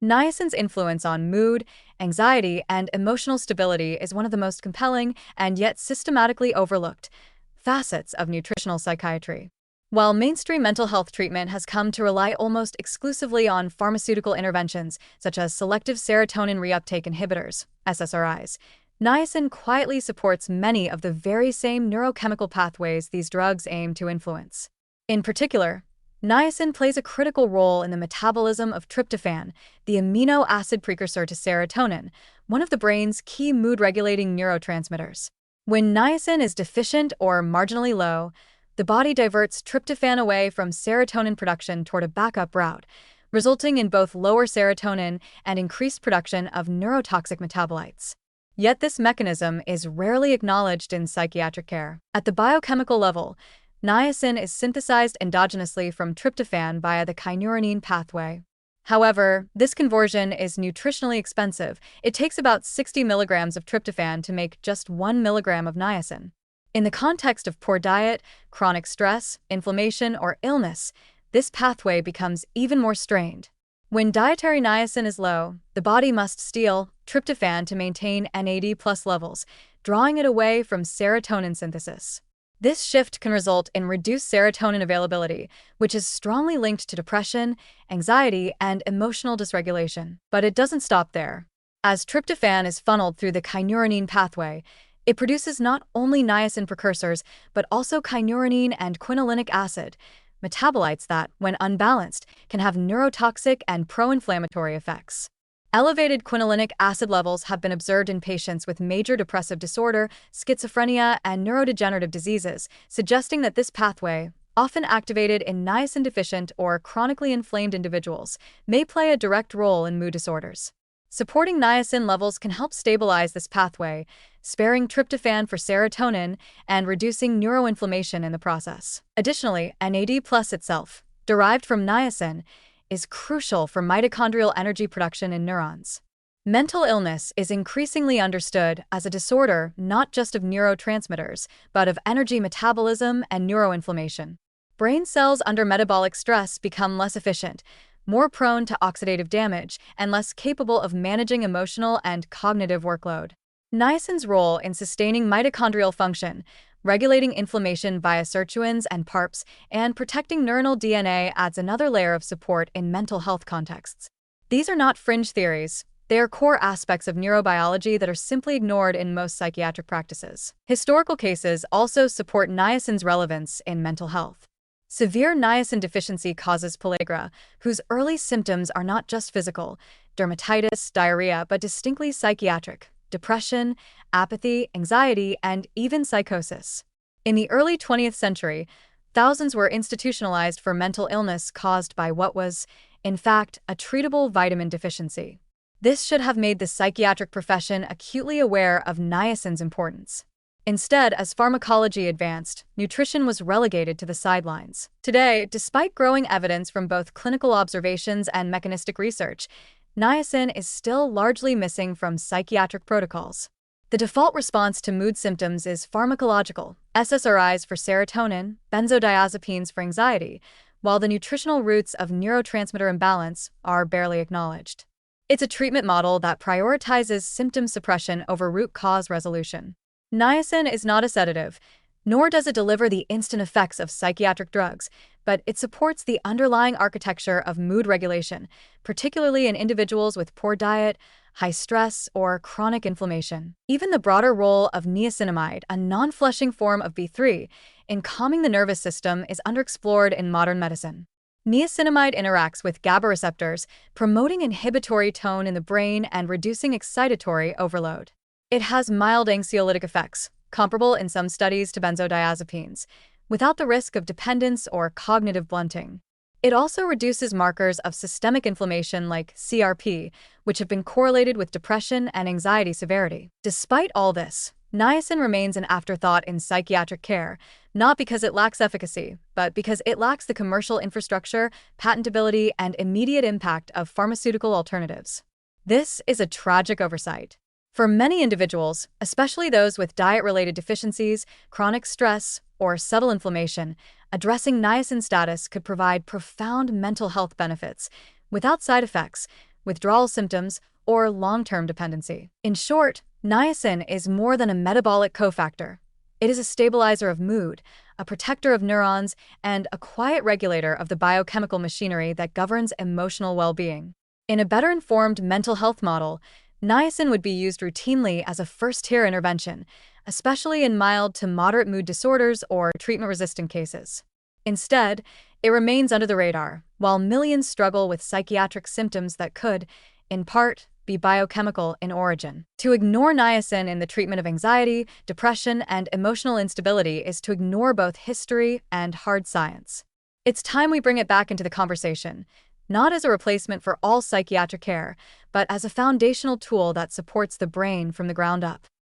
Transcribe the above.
Niacin's influence on mood, anxiety, and emotional stability is one of the most compelling and yet systematically overlooked facets of nutritional psychiatry. While mainstream mental health treatment has come to rely almost exclusively on pharmaceutical interventions such as selective serotonin reuptake inhibitors, SSRIs, niacin quietly supports many of the very same neurochemical pathways these drugs aim to influence. In particular, niacin plays a critical role in the metabolism of tryptophan, the amino acid precursor to serotonin, one of the brain's key mood-regulating neurotransmitters. When niacin is deficient or marginally low, the body diverts tryptophan away from serotonin production toward a backup route, resulting in both lower serotonin and increased production of neurotoxic metabolites. Yet this mechanism is rarely acknowledged in psychiatric care. At the biochemical level, niacin is synthesized endogenously from tryptophan via the kynurenine pathway. However, this conversion is nutritionally expensive. It takes about 60 milligrams of tryptophan to make just 1 milligram of niacin. In the context of poor diet, chronic stress, inflammation, or illness, this pathway becomes even more strained. When dietary niacin is low, the body must steal tryptophan to maintain NAD+ levels, drawing it away from serotonin synthesis. This shift can result in reduced serotonin availability, which is strongly linked to depression, anxiety, and emotional dysregulation. But it doesn't stop there. As tryptophan is funneled through the kynurenine pathway, it produces not only niacin precursors, but also kynurenine and quinolinic acid, metabolites that, when unbalanced, can have neurotoxic and pro-inflammatory effects. Elevated quinolinic acid levels have been observed in patients with major depressive disorder, schizophrenia, and neurodegenerative diseases, suggesting that this pathway, often activated in niacin-deficient or chronically inflamed individuals, may play a direct role in mood disorders. Supporting niacin levels can help stabilize this pathway, sparing tryptophan for serotonin and reducing neuroinflammation in the process. Additionally, NAD+ itself, derived from niacin, is crucial for mitochondrial energy production in neurons. Mental illness is increasingly understood as a disorder not just of neurotransmitters, but of energy metabolism and neuroinflammation. Brain cells under metabolic stress become less efficient, more prone to oxidative damage, and less capable of managing emotional and cognitive workload. Niacin's role in sustaining mitochondrial function, regulating inflammation via sirtuins and PARPs, and protecting neuronal DNA adds another layer of support in mental health contexts. These are not fringe theories. They are core aspects of neurobiology that are simply ignored in most psychiatric practices. Historical cases also support niacin's relevance in mental health. Severe niacin deficiency causes pellagra, whose early symptoms are not just physical, dermatitis, diarrhea, but distinctly psychiatric, depression, apathy, anxiety, and even psychosis. In the early 20th century, thousands were institutionalized for mental illness caused by what was, in fact, a treatable vitamin deficiency. This should have made the psychiatric profession acutely aware of niacin's importance. Instead, as pharmacology advanced, nutrition was relegated to the sidelines. Today, despite growing evidence from both clinical observations and mechanistic research, niacin is still largely missing from psychiatric protocols. The default response to mood symptoms is pharmacological, SSRIs for serotonin, benzodiazepines for anxiety, while the nutritional roots of neurotransmitter imbalance are barely acknowledged. It's a treatment model that prioritizes symptom suppression over root cause resolution. Niacin is not a sedative, nor does it deliver the instant effects of psychiatric drugs, but it supports the underlying architecture of mood regulation, particularly in individuals with poor diet, high stress, or chronic inflammation. Even the broader role of niacinamide, a non-flushing form of B3, in calming the nervous system is underexplored in modern medicine. Niacinamide interacts with GABA receptors, promoting inhibitory tone in the brain and reducing excitatory overload. It has mild anxiolytic effects, comparable in some studies to benzodiazepines, without the risk of dependence or cognitive blunting. It also reduces markers of systemic inflammation like CRP, which have been correlated with depression and anxiety severity. Despite all this, niacin remains an afterthought in psychiatric care, not because it lacks efficacy, but because it lacks the commercial infrastructure, patentability, and immediate impact of pharmaceutical alternatives. This is a tragic oversight. For many individuals, especially those with diet-related deficiencies, chronic stress, or subtle inflammation, addressing niacin status could provide profound mental health benefits without side effects, withdrawal symptoms, or long-term dependency. In short, niacin is more than a metabolic cofactor. It is a stabilizer of mood, a protector of neurons, and a quiet regulator of the biochemical machinery that governs emotional well-being. In a better-informed mental health model, niacin would be used routinely as a first-tier intervention, especially in mild to moderate mood disorders or treatment-resistant cases. Instead, it remains under the radar, while millions struggle with psychiatric symptoms that could, in part, be biochemical in origin. To ignore niacin in the treatment of anxiety, depression, and emotional instability is to ignore both history and hard science. It's time we bring it back into the conversation, not as a replacement for all psychiatric care, but as a foundational tool that supports the brain from the ground up.